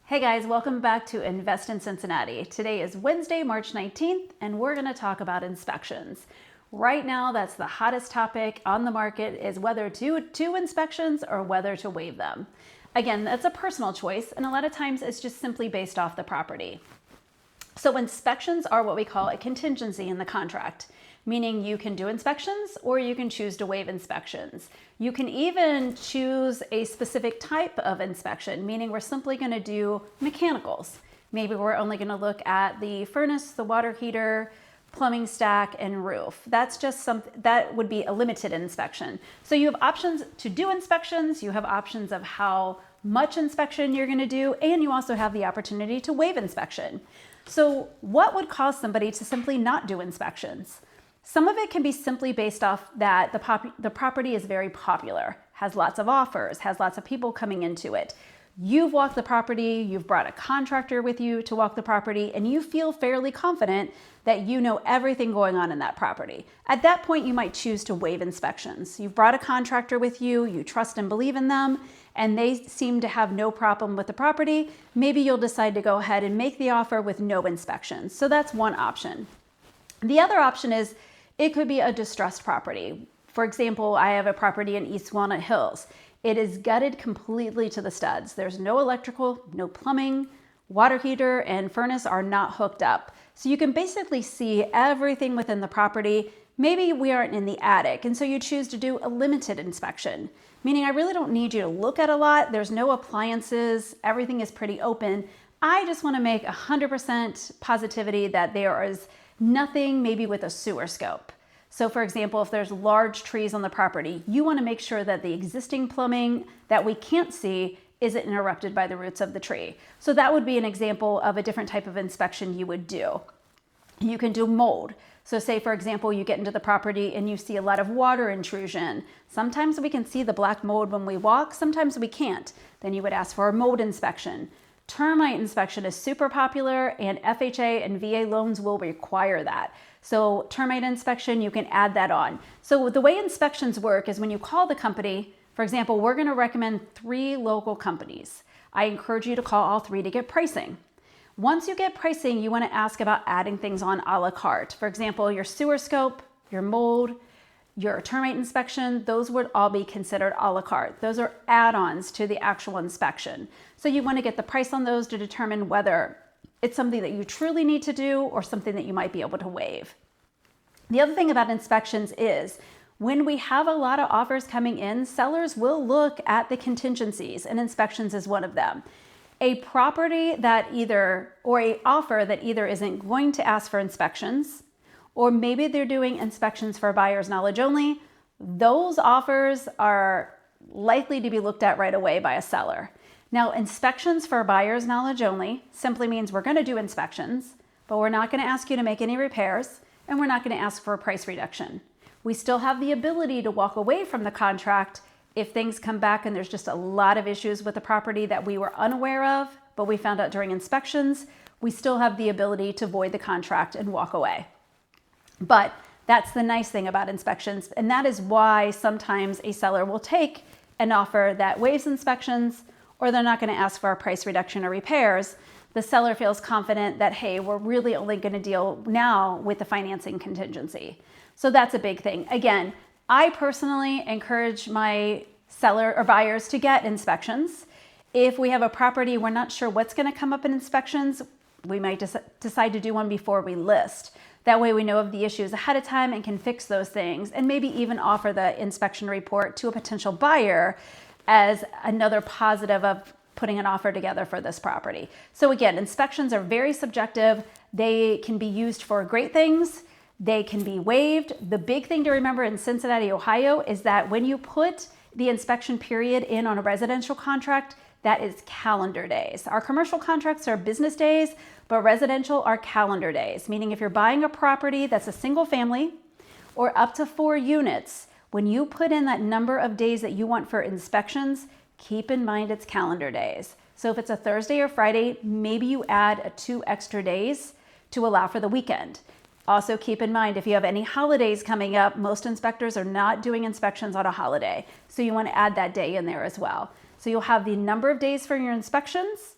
Hey guys, welcome back to Invest in Cincinnati. Today is Wednesday, March 19th, and we're going to talk about inspections. Right now, that's the hottest topic on the market is whether to do inspections or whether to waive them. Again, that's a personal choice, and a lot of times it's just simply based off the property. So inspections are what we call a contingency in the contract, meaning you can do inspections or you can choose to waive inspections. You can even choose a specific type of inspection, meaning we're simply going to do mechanicals. Maybe we're only going to look at the furnace, the water heater, plumbing stack, and roof. That's just something that would be a limited inspection. So you have options to do inspections, you have options of how much inspection you're going to do, and you also have the opportunity to waive inspection. So what would cause somebody to simply not do inspections? Some of it can be simply based off that the property is very popular, has lots of offers, has lots of people coming into it. You've walked the property, you've brought a contractor with you to walk the property, and you feel fairly confident that you know everything going on in that property. At that point, you might choose to waive inspections. You've brought a contractor with you, you trust and believe in them, and they seem to have no problem with the property. Maybe you'll decide to go ahead and make the offer with no inspections. So that's one option. The other option is it could be a distressed property. For example, I have a property in East Walnut Hills. It is gutted completely to the studs. There's no electrical, no plumbing, water heater and furnace are not hooked up. So you can basically see everything within the property. Maybe we aren't in the attic, and so you choose to do a limited inspection, meaning I really don't need you to look at a lot. There's no appliances. Everything is pretty open. I just want to make 100% positivity that there is nothing maybe with a sewer scope. So for example, if there's large trees on the property, you want to make sure that the existing plumbing that we can't see isn't interrupted by the roots of the tree. So that would be an example of a different type of inspection you would do. You can do mold. So say, for example, you get into the property and you see a lot of water intrusion. Sometimes we can see the black mold when we walk, sometimes we can't. Then you would ask for a mold inspection. Termite inspection is super popular, and FHA and VA loans will require that. So termite inspection, you can add that on. So the way inspections work is when you call the company, for example, we're going to recommend 3 local companies. I encourage you to call all 3 to get pricing. Once you get pricing, you want to ask about adding things on a la carte. For example, your sewer scope, your mold, your termite inspection, those would all be considered a la carte. Those are add-ons to the actual inspection. So you want to get the price on those to determine whether it's something that you truly need to do or something that you might be able to waive. The other thing about inspections is when we have a lot of offers coming in, sellers will look at the contingencies, and inspections is one of them. A property that or a offer that either isn't going to ask for inspections, or maybe they're doing inspections for buyer's knowledge only, those offers are likely to be looked at right away by a seller. Now, inspections for buyer's knowledge only simply means we're going to do inspections, but we're not going to ask you to make any repairs, and we're not going to ask for a price reduction. We still have the ability to walk away from the contract if things come back and there's just a lot of issues with the property that we were unaware of, but we found out during inspections. We still have the ability to void the contract and walk away. But that's the nice thing about inspections, and that is why sometimes a seller will take an offer that waives inspections, or they're not going to ask for a price reduction or repairs. The seller feels confident that, hey, we're really only going to deal now with the financing contingency. So that's a big thing. Again, I personally encourage my seller or buyers to get inspections. If we have a property, we're not sure what's going to come up in inspections, we might decide to do one before we list. That way we know of the issues ahead of time and can fix those things, and maybe even offer the inspection report to a potential buyer as another positive of putting an offer together for this property. So again, inspections are very subjective. They can be used for great things. They can be waived. The big thing to remember in Cincinnati, Ohio, is that when you put the inspection period in on a residential contract, that is calendar days. Our commercial contracts are business days, but residential are calendar days, meaning if you're buying a property that's a single family or up to 4 units, when you put in that number of days that you want for inspections, keep in mind it's calendar days. So if it's a Thursday or Friday, maybe you add 2 extra days to allow for the weekend. Also keep in mind, if you have any holidays coming up, most inspectors are not doing inspections on a holiday. So you want to add that day in there as well. So you'll have the number of days for your inspections,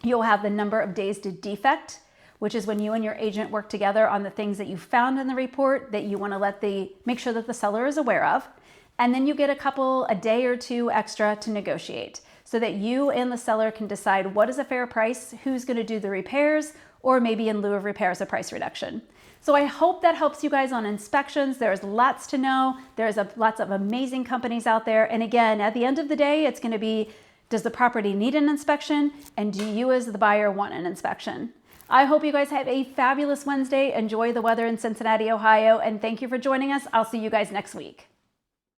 You'll have the number of days to defect, which is when you and your agent work together on the things that you found in the report that you want to make sure that the seller is aware of. And then you get a day or two extra to negotiate so that you and the seller can decide what is a fair price, who's going to do the repairs, or maybe in lieu of repairs, a price reduction. So I hope that helps you guys on inspections. There's lots to know. There's lots of amazing companies out there. And again, at the end of the day, it's going to be, does the property need an inspection? And do you as the buyer want an inspection? I hope you guys have a fabulous Wednesday. Enjoy the weather in Cincinnati, Ohio. And thank you for joining us. I'll see you guys next week.